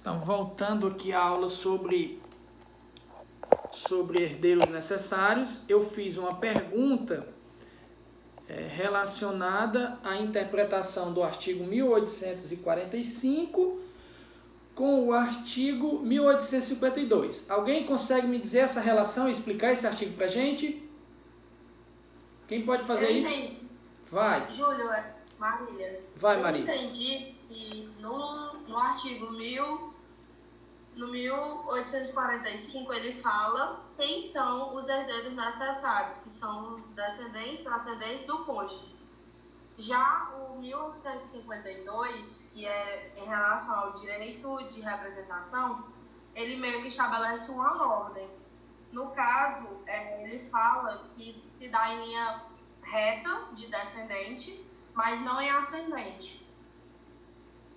Então, voltando aqui à aula sobre herdeiros necessários, eu fiz uma pergunta relacionada à interpretação do artigo 1845 com o artigo 1852. Alguém consegue me dizer essa relação e explicar esse artigo para a gente? Quem pode fazer isso? Eu entendi. Vai. Júlio, Marília. Vai, Marília. Eu entendi que no artigo 1845 ele fala quem são os herdeiros necessários, que são os descendentes, ascendentes ou cônjuge. Já o 1852, que é em relação ao direito de representação, ele meio que estabelece uma ordem. No caso, ele fala que se dá em linha reta de descendente, mas não em ascendente.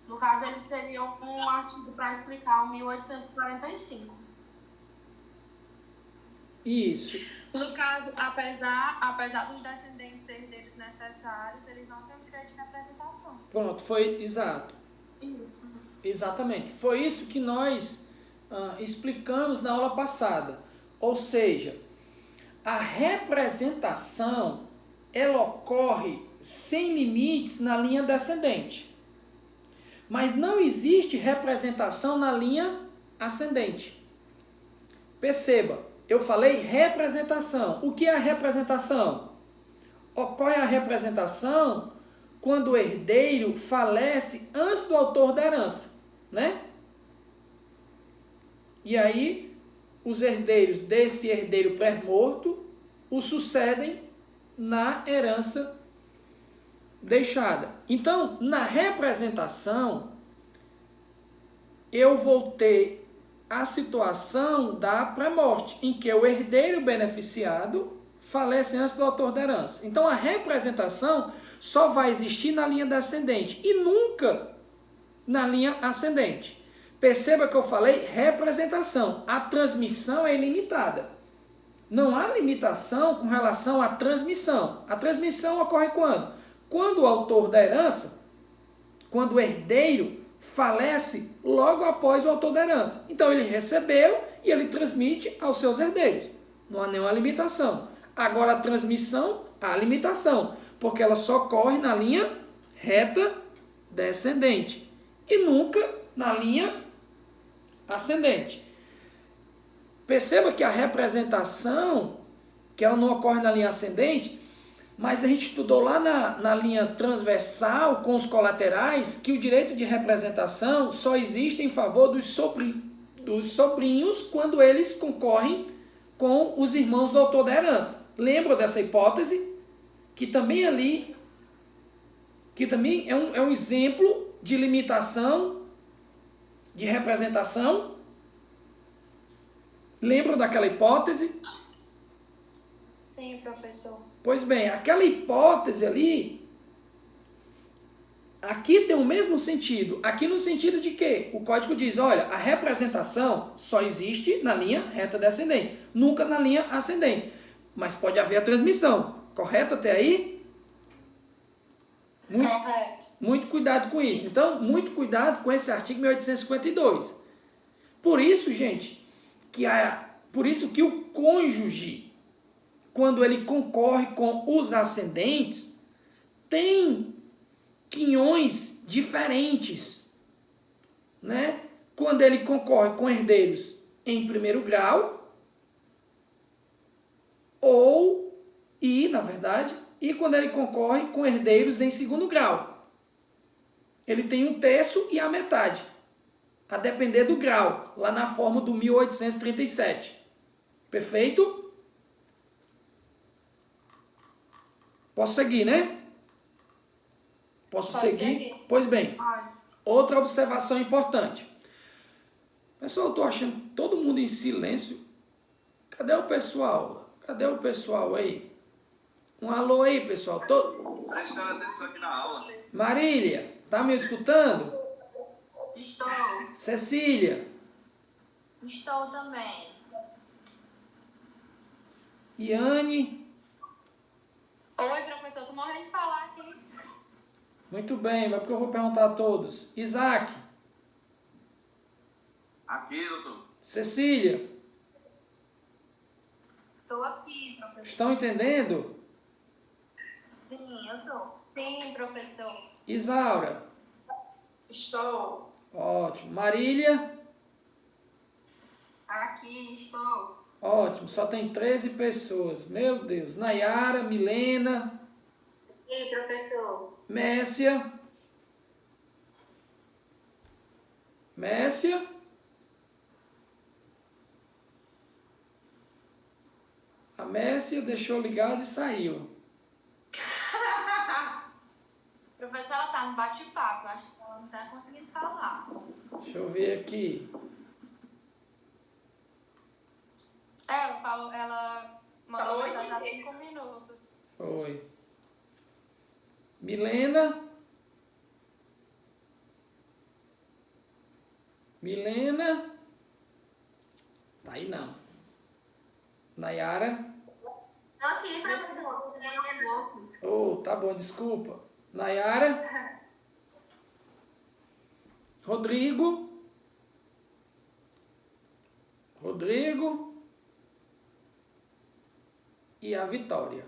No caso, eles teriam um artigo para explicar o 1845. Isso. No caso, apesar dos descendentes herdeiros necessários, eles não têm direito de representação. Pronto, foi exato. Isso. Exatamente. Foi isso que nós explicamos na aula passada. Ou seja, a representação ela ocorre sem limites na linha descendente. Mas não existe representação na linha ascendente. Perceba, eu falei representação. O que é a representação? Ocorre a representação quando o herdeiro falece antes do autor da herança, né? E aí, os herdeiros desse herdeiro pré-morto o sucedem na herança deixada. Então, na representação, eu vou ter a situação da pré-morte, em que o herdeiro beneficiado falece antes do autor da herança. Então, a representação só vai existir na linha descendente e nunca na linha ascendente. Perceba que eu falei representação. A transmissão é ilimitada. Não há limitação com relação à transmissão. A transmissão ocorre quando? Quando o autor da herança, quando o herdeiro falece logo após o autor da herança. Então ele recebeu e ele transmite aos seus herdeiros. Não há nenhuma limitação. Agora a transmissão, há limitação, porque ela só ocorre na linha reta descendente e nunca na linha ascendente. Perceba que a representação, que ela não ocorre na linha ascendente, mas a gente estudou lá na linha transversal, com os colaterais, que o direito de representação só existe em favor dos sobrinhos quando eles concorrem com os irmãos do autor da herança. Lembra dessa hipótese? Que também ali, que também é um exemplo de limitação de representação. Lembram daquela hipótese? Sim, professor. Pois bem, aquela hipótese ali, aqui tem o mesmo sentido. Aqui no sentido de que o código diz, olha, a representação só existe na linha reta descendente, nunca na linha ascendente. Mas pode haver a transmissão. Correto até aí? Correto. Muito cuidado com isso. Então, muito cuidado com esse artigo 1852. Por isso, gente, por isso que o cônjuge, quando ele concorre com os ascendentes, tem quinhões diferentes, né? Quando ele concorre com herdeiros em primeiro grau, e quando ele concorre com herdeiros em segundo grau. Ele tem um terço e a metade, a depender do grau, lá na forma do 1837. Perfeito? Posso seguir, né? Posso seguir? Pois bem, outra observação importante. Pessoal, eu estou achando todo mundo em silêncio. Cadê o pessoal? Cadê o pessoal aí? Um alô aí, pessoal. Prestando atenção aqui na aula. Marília, tá me escutando? Estou. Cecília. Estou também. Iane. Oi, professor. Tô morrendo de falar aqui. Muito bem, mas porque eu vou perguntar a todos. Isaac. Aqui, doutor. Cecília, Estou aqui, professor. estão entendendo? Sim, eu estou. Sim, professor. Isaura, Estou. ótimo. Marília, Aqui, estou. ótimo. Só tem 13 pessoas. Meu Deus. Nayara, Milena, E professor? Messia. Messia. A Messia deixou ligado e saiu. Professor, ela tá no bate-papo. Acho que ela não tá conseguindo falar. Deixa eu ver aqui. Ela mandou mensagem há 5 minutos. Foi. Milena. Milena. Tá aí não. Nayara. Aqui, professor. Oh, tá bom, desculpa. Nayara. Rodrigo. Rodrigo. E a Vitória.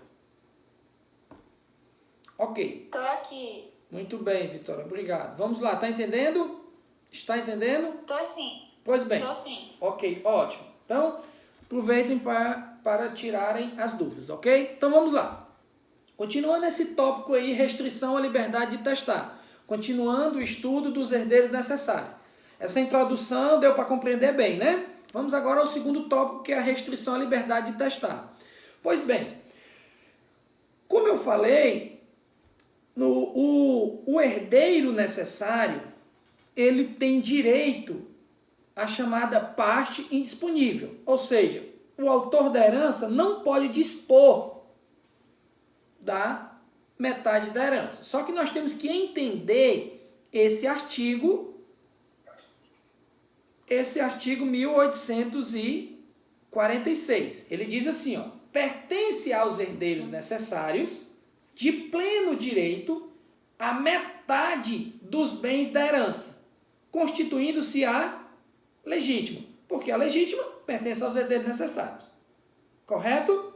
Ok. Tô aqui. Muito bem, Vitória. Obrigado. Vamos lá. Tá entendendo? Está entendendo? Tô sim. Pois bem. Tô sim. Ok, ótimo. Então, aproveitem para tirarem as dúvidas, ok? Então, vamos lá. Continuando esse tópico aí, restrição à liberdade de testar. Continuando o estudo dos herdeiros necessários. Essa introdução deu para compreender bem, né? Vamos agora ao segundo tópico, que é a restrição à liberdade de testar. Pois bem, como eu falei, o herdeiro necessário, ele tem direito à chamada parte indisponível. Ou seja, o autor da herança não pode dispor da metade da herança. Só que nós temos que entender esse artigo 1846. Ele diz assim, ó: pertence aos herdeiros necessários, de pleno direito, a metade dos bens da herança, constituindo-se a legítima, porque a legítima pertence aos herdeiros necessários. Correto?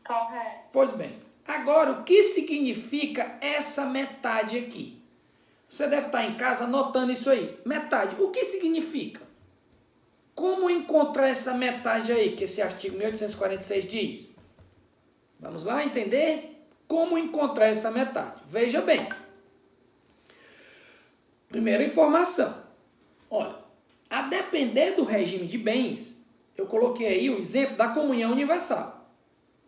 Correto. Pois bem, agora o que significa essa metade aqui? Você deve estar em casa anotando isso aí. Metade, o que significa? Como encontrar essa metade aí, que esse artigo 1846 diz? Vamos lá entender como encontrar essa metade. Veja bem. Primeira informação. Olha, a depender do regime de bens, eu coloquei aí o exemplo da comunhão universal.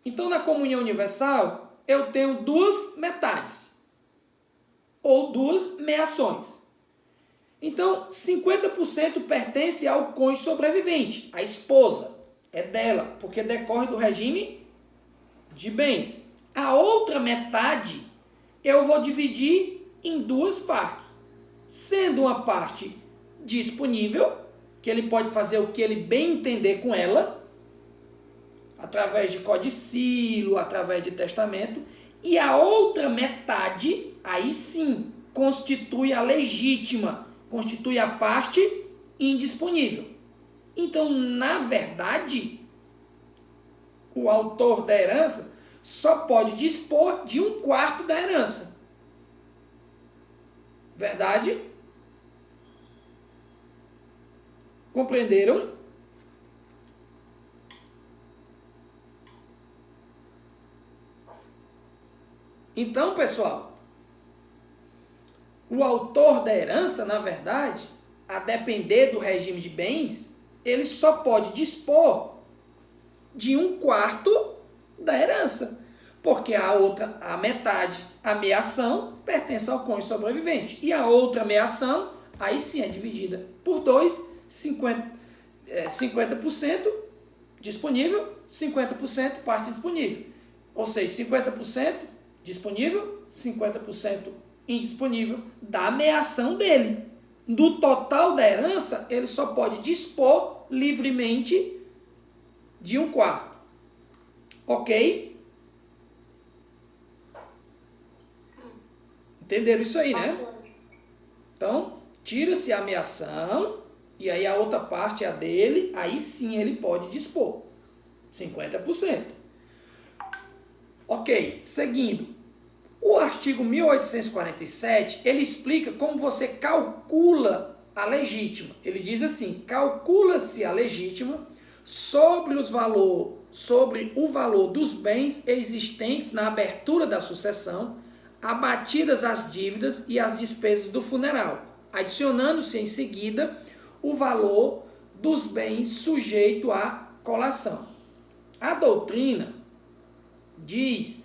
Então, na comunhão universal, eu tenho duas metades, ou duas meações. Então, 50% pertence ao cônjuge sobrevivente, a esposa, é dela, porque decorre do regime de bens. A outra metade, eu vou dividir em duas partes, sendo uma parte disponível, que ele pode fazer o que ele bem entender com ela, através de codicilo, através de testamento, e a outra metade, aí sim, constitui a legítima, constitui a parte indisponível. Então, na verdade, o autor da herança só pode dispor de 1/4 da herança. Verdade? Compreenderam? Então, pessoal, o autor da herança, na verdade, a depender do regime de bens, ele só pode dispor de 1/4 da herança, porque a metade, a meação, pertence ao cônjuge sobrevivente, e a outra meação, aí sim é dividida por 2, 50% disponível, 50% parte disponível, ou seja, 50% disponível, 50% indisponível da meação dele. Do total da herança, ele só pode dispor livremente de 1/4. Ok? Entenderam isso aí, né? Então, tira-se a ameação, e aí a outra parte é a dele, aí sim ele pode dispor. 50%. Ok, seguindo. O artigo 1847, ele explica como você calcula a legítima. Ele diz assim, calcula-se a legítima sobre o valor dos bens existentes na abertura da sucessão, abatidas as dívidas e as despesas do funeral, adicionando-se em seguida o valor dos bens sujeito à colação. A doutrina diz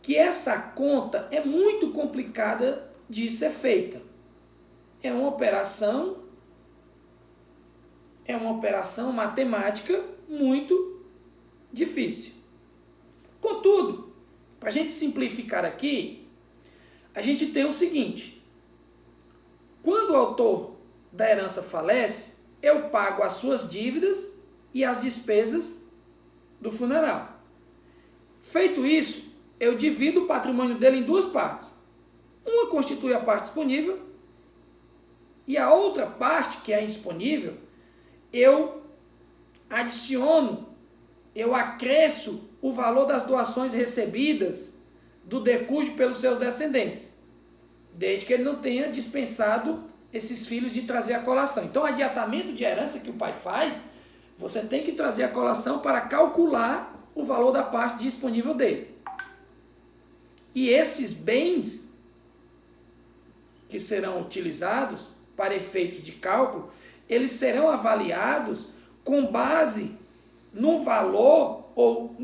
que essa conta é muito complicada de ser feita. É uma operação matemática muito difícil. Contudo, para a gente simplificar aqui, a gente tem o seguinte: quando o autor da herança falece, eu pago as suas dívidas e as despesas do funeral. Feito isso, eu divido o patrimônio dele em duas partes. Uma constitui a parte disponível e a outra parte, que é a indisponível, eu adiciono, eu acresço o valor das doações recebidas do decújo pelos seus descendentes, desde que ele não tenha dispensado esses filhos de trazer a colação. Então, o adiantamento de herança que o pai faz, você tem que trazer a colação para calcular o valor da parte disponível dele. E esses bens que serão utilizados para efeitos de cálculo, eles serão avaliados com base no valor ou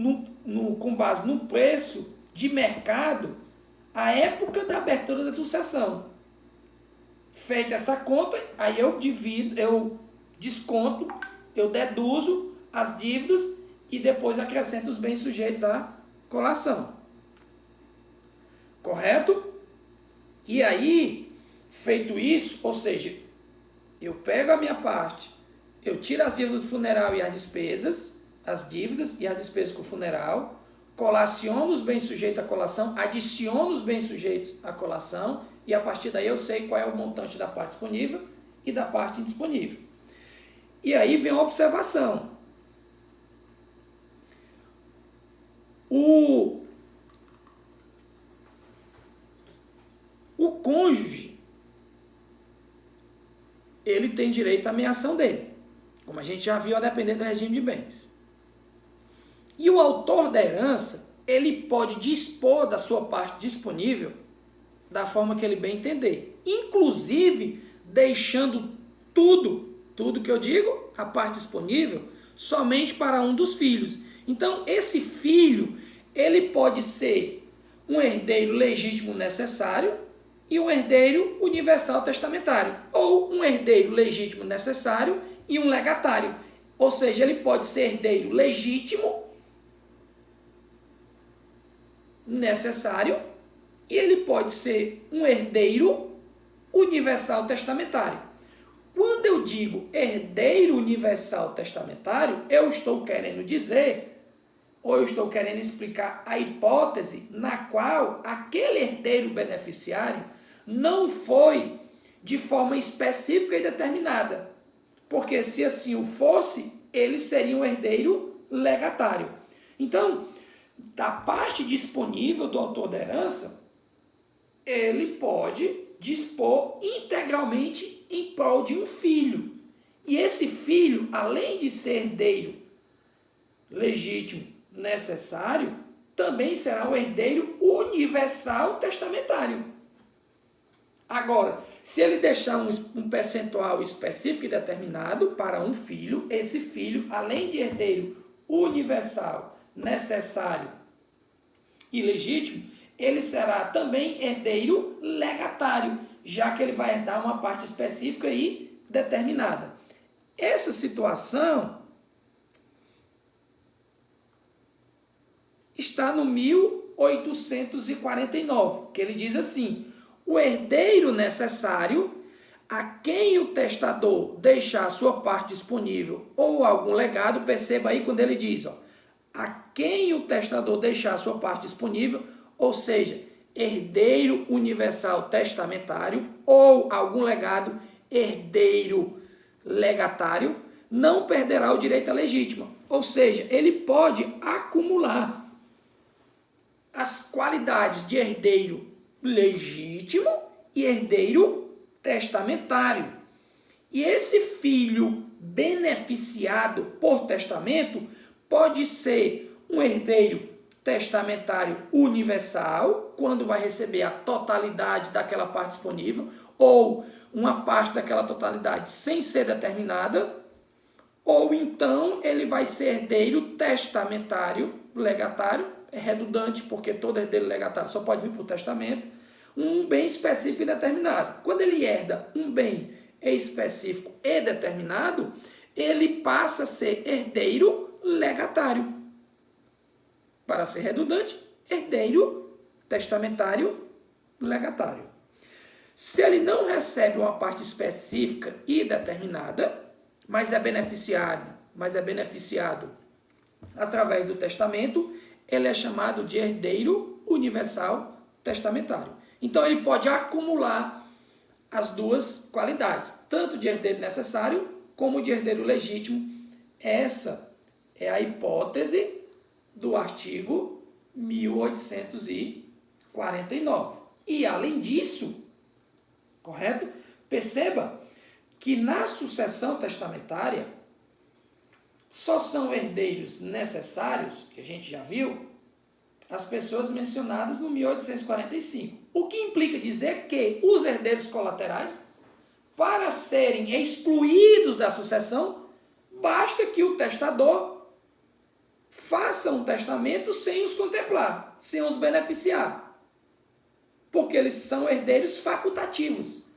com base no preço de mercado à época da abertura da sucessão. Feita essa conta, aí eu divido, eu desconto, eu deduzo as dívidas e depois acrescento os bens sujeitos à colação. Correto? E aí, feito isso, ou seja, eu pego a minha parte, eu tiro as dívidas do funeral e as dívidas e as despesas com o funeral, colaciono os bens sujeitos à colação, adiciono os bens sujeitos à colação, e a partir daí eu sei qual é o montante da parte disponível e da parte indisponível. E aí vem uma observação. O cônjuge, ele tem direito à meação dele, como a gente já viu, a depender do regime de bens. E o autor da herança, ele pode dispor da sua parte disponível da forma que ele bem entender, inclusive deixando tudo que eu digo, a parte disponível, somente para um dos filhos. Então, esse filho, ele pode ser um herdeiro legítimo necessário e um herdeiro universal testamentário, ou um herdeiro legítimo necessário e um legatário. Ou seja, ele pode ser herdeiro legítimo necessário e ele pode ser um herdeiro universal testamentário. Quando eu digo herdeiro universal testamentário, eu estou querendo dizer, ou eu estou querendo explicar a hipótese na qual aquele herdeiro beneficiário não foi de forma específica e determinada. Porque se assim o fosse, ele seria um herdeiro legatário. Então, da parte disponível do autor da herança, ele pode dispor integralmente em prol de um filho. E esse filho, além de ser herdeiro legítimo necessário, também será um herdeiro universal testamentário. Agora, se ele deixar um percentual específico e determinado para um filho, esse filho, além de herdeiro universal necessário e legítimo, ele será também herdeiro legatário, já que ele vai herdar uma parte específica e determinada. Essa situação está no 1849, que ele diz assim: o herdeiro necessário, a quem o testador deixar sua parte disponível ou algum legado, perceba aí quando ele diz, a quem o testador deixar sua parte disponível, ou seja, herdeiro universal testamentário ou algum legado, herdeiro legatário, não perderá o direito à legítima. Ou seja, ele pode acumular as qualidades de herdeiro legítimo e herdeiro testamentário. E esse filho beneficiado por testamento pode ser um herdeiro testamentário universal, quando vai receber a totalidade daquela parte disponível, ou uma parte daquela totalidade sem ser determinada, ou então ele vai ser herdeiro testamentário, legatário, é redundante, porque todo herdeiro legatário só pode vir por testamento, um bem específico e determinado. Quando ele herda um bem específico e determinado, ele passa a ser herdeiro legatário. Para ser redundante, herdeiro testamentário legatário. Se ele não recebe uma parte específica e determinada, mas é beneficiado através do testamento, ele é chamado de herdeiro universal testamentário. Então ele pode acumular as duas qualidades, tanto de herdeiro necessário como de herdeiro legítimo. Essa é a hipótese do artigo 1849. E além disso, correto? Perceba que na sucessão testamentária só são herdeiros necessários, que a gente já viu, as pessoas mencionadas no 1845. O que implica dizer que os herdeiros colaterais, para serem excluídos da sucessão, basta que o testador faça um testamento sem os contemplar, sem os beneficiar. Porque eles são herdeiros facultativos.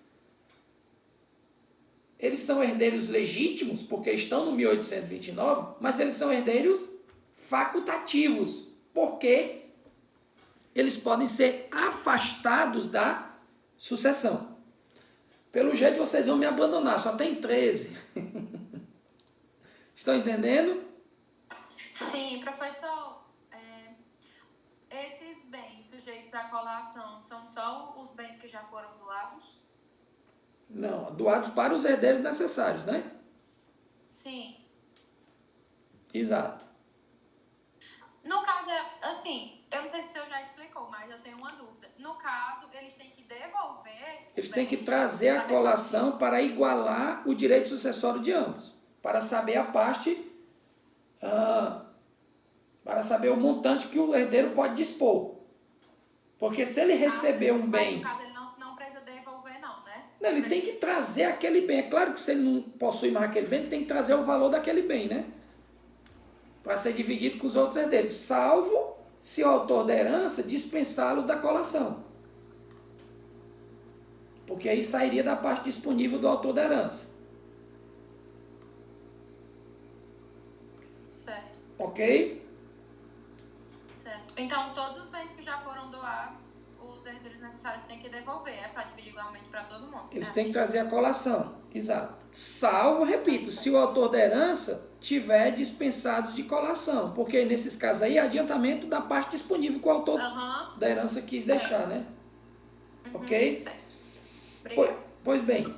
Eles são herdeiros legítimos, porque estão no 1829, mas eles são herdeiros facultativos, porque eles podem ser afastados da sucessão. Pelo jeito, vocês vão me abandonar, só tem 13. Estão entendendo? Sim, professor. Esses bens sujeitos à colação são só os bens que já foram doados? Não, doados para os herdeiros necessários, né? Sim. Exato. No caso, assim, eu não sei se o senhor já explicou, mas eu tenho uma dúvida. No caso, eles têm que devolver... Eles têm que trazer a colação para igualar o direito sucessório de ambos, para saber a parte, para saber o montante que o herdeiro pode dispor. Porque se ele receber um bem... No caso, ele não precisa devolver, não, né? Não, ele tem que trazer aquele bem. É claro que se ele não possui mais aquele bem, ele tem que trazer o valor daquele bem, né? Para ser dividido com os outros herdeiros, salvo se o autor da herança dispensá-los da colação. Porque aí sairia da parte disponível do autor da herança. Certo. Ok? Certo. Então, todos os bens que já foram doados, os herdeiros necessários têm que devolver, para dividir igualmente para todo mundo. Eles têm que trazer a colação. Exato. Salvo, repito, se o autor da herança tiver dispensado de colação. Porque nesses casos aí é adiantamento da parte disponível que o autor da herança quis deixar, né? Ok? Certo. Pois bem,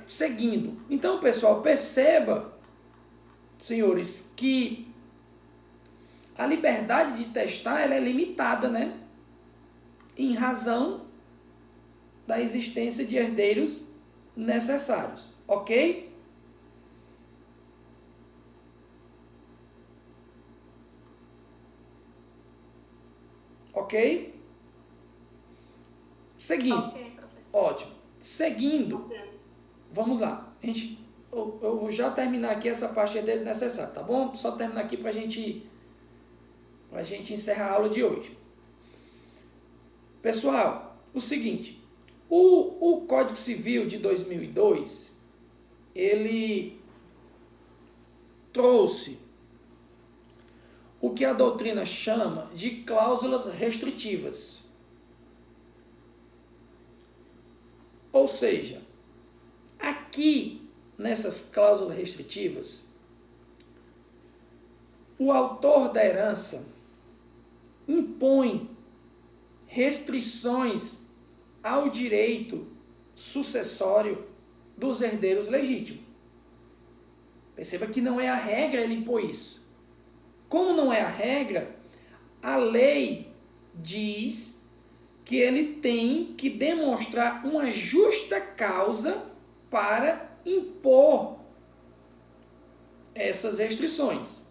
seguindo. Então, pessoal, perceba, senhores, que a liberdade de testar ela é limitada, né? Em razão da existência de herdeiros necessários. Ok? Ok? Seguindo. Ok, professor. Ótimo. Seguindo. Vamos lá. Eu vou já terminar aqui essa parte dele necessária, tá bom? Só terminar aqui para a gente encerrar a aula de hoje. Pessoal, o seguinte. O Código Civil de 2002, ele trouxe o que a doutrina chama de cláusulas restritivas. Ou seja, aqui nessas cláusulas restritivas, o autor da herança impõe restrições ao direito sucessório dos herdeiros legítimos. Perceba que não é a regra ele impor isso. Como não é a regra, a lei diz que ele tem que demonstrar uma justa causa para impor essas restrições.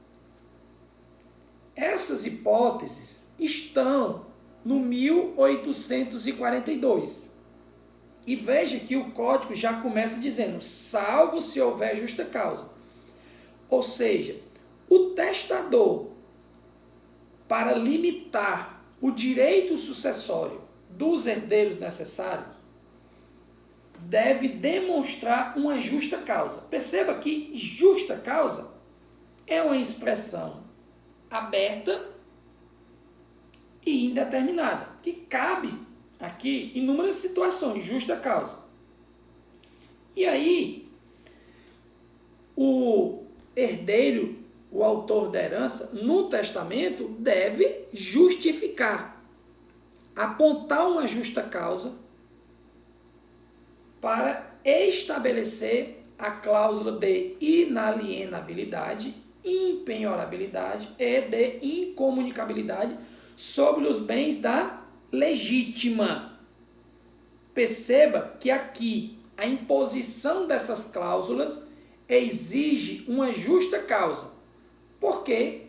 Essas hipóteses estão no 1842. E veja que o Código já começa dizendo, salvo se houver justa causa. Ou seja, o testador, para limitar o direito sucessório dos herdeiros necessários, deve demonstrar uma justa causa. Perceba que justa causa é uma expressão aberta e indeterminada, que cabe aqui inúmeras situações, justa causa. E aí, o herdeiro, o autor da herança, no testamento, deve justificar, apontar uma justa causa para estabelecer a cláusula de inalienabilidade, impenhorabilidade e de incomunicabilidade sobre os bens da legítima. Perceba que aqui a imposição dessas cláusulas exige uma justa causa, porque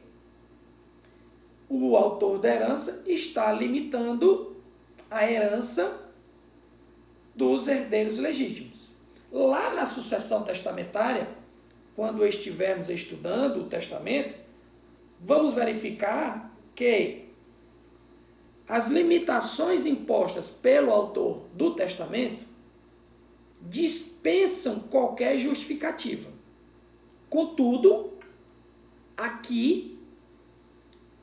o autor da herança está limitando a herança dos herdeiros legítimos. Lá na sucessão testamentária, quando estivermos estudando o testamento, vamos verificar que as limitações impostas pelo autor do testamento dispensam qualquer justificativa. Contudo, aqui,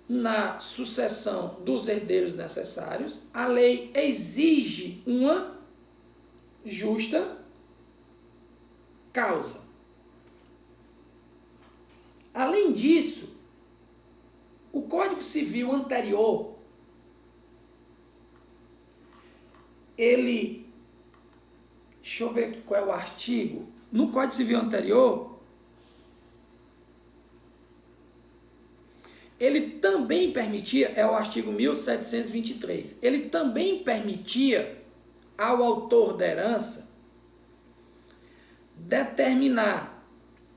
na sucessão dos herdeiros necessários, a lei exige uma justa causa. Além disso, o Código Civil anterior, deixa eu ver aqui qual é o artigo. No Código Civil anterior, ele também permitia, é o artigo 1723, ele também permitia ao autor da herança determinar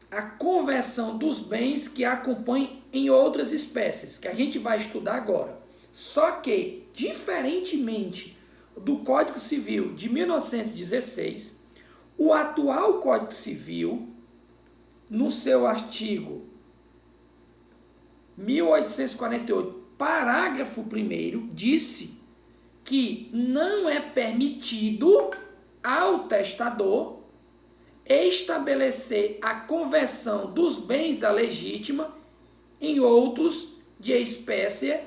a conversão dos bens que acompanham em outras espécies, que a gente vai estudar agora. Só que, diferentemente do Código Civil de 1916, o atual Código Civil, no seu artigo 1848, parágrafo 1º, disse que não é permitido ao testador estabelecer a conversão dos bens da legítima em outros de espécie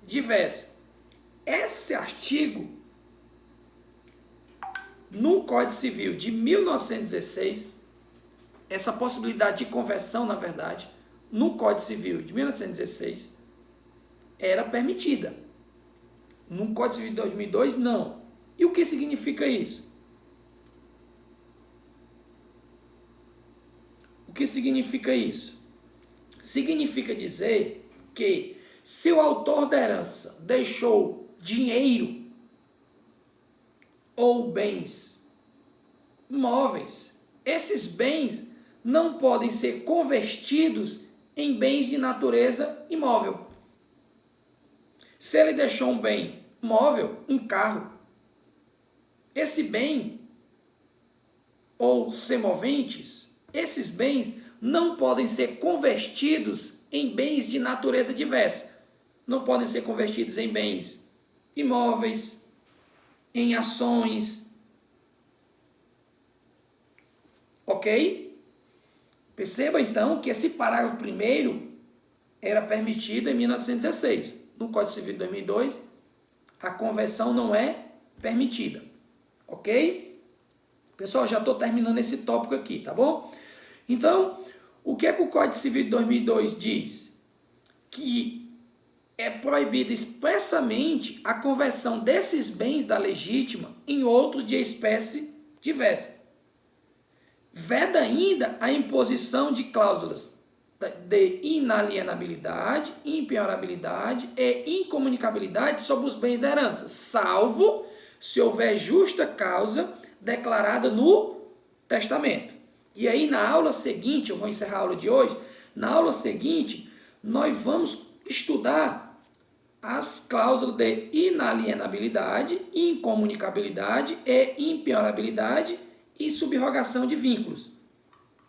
diversa. Esse artigo, no Código Civil de 1916, essa possibilidade de conversão, na verdade, no Código Civil de 1916, era permitida. No Código Civil de 2002, não. E o que significa isso? O que significa isso? Significa dizer que se o autor da herança deixou dinheiro ou bens móveis, esses bens não podem ser convertidos em bens de natureza imóvel. Se ele deixou um bem móvel, um carro, esse bem ou semoventes, esses bens não podem ser convertidos em bens de natureza diversa. Não podem ser convertidos em bens imóveis, em ações. Ok? Perceba então que esse parágrafo 1º era permitido em 1916. No Código Civil de 2002, a conversão não é permitida. Ok? Pessoal, já estou terminando esse tópico aqui, tá bom? Então, o que é que o Código Civil de 2002 diz? Que é proibida expressamente a conversão desses bens da legítima em outros de espécie diversa. Veda ainda a imposição de cláusulas de inalienabilidade, impenhorabilidade e incomunicabilidade sobre os bens da herança, salvo se houver justa causa declarada no testamento. E aí, na aula seguinte, eu vou encerrar a aula de hoje, na aula seguinte, nós vamos estudar as cláusulas de inalienabilidade, incomunicabilidade e impenhorabilidade e subrogação de vínculos,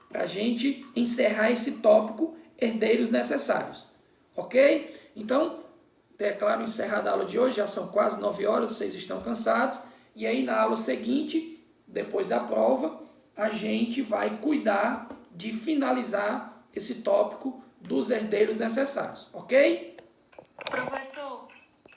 para a gente encerrar esse tópico herdeiros necessários, ok? Então, declaro encerrada a aula de hoje, já são quase 9 horas, vocês estão cansados, e aí na aula seguinte, depois da prova, a gente vai cuidar de finalizar esse tópico dos herdeiros necessários, ok?